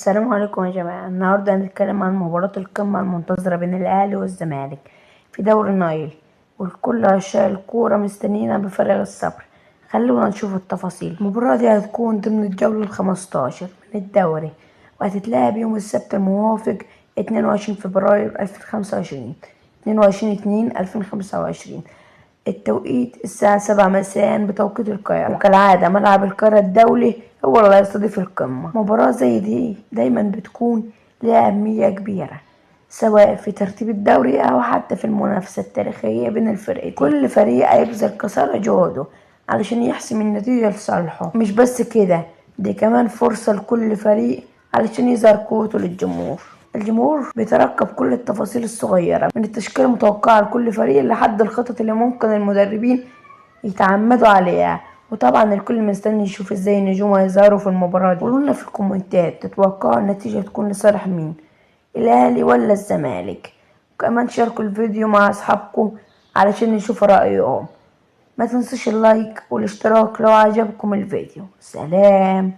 السلام عليكم يا جماعة. النهاردة هنتكلم عن مباراة القمة المنتظرة بين الأهلي والزمالك في دوري النايل، والكل عشاق الكورة مستنيينها بفارغ الصبر. خلونا نشوف التفاصيل. المباراة دي هتكون ضمن الجولة ال15 من الدوري، وهتتلعب يوم السبت الموافق 22 فبراير 2025 22/2/2025. التوقيت الساعة 7 مساء بتوقيت القاهرة، وكالعادة ملعب القاهرة الدولي هو اللي هيستضيف القمة. مباراة زي دي دايما بتكون لها أهمية كبيرة، سواء في ترتيب الدوري أو حتى في المنافسة التاريخية بين الفرقتين. كل فريق هيبذل قصارى جهده علشان يحسم النتيجة لصالحه. مش بس كده، دي كمان فرصة لكل فريق علشان يظهر قوته للجمهور. الجمهور بيترقب كل التفاصيل الصغيرة، من التشكيلة المتوقعة لكل فريق لحد الخطط اللي ممكن المدربين يتعمدوا عليها. وطبعا الكل مستني يشوف ازاي النجوم هيظهروا في المباراة دي. قولولنا في الكومنتات تتوقعوا النتيجة تكون لصالح مين، الأهلي ولا الزمالك؟ وكمان شاركوا الفيديو مع أصحابكم علشان نشوف رأيهم. ما تنسوش اللايك والاشتراك لو عجبكم الفيديو. سلام.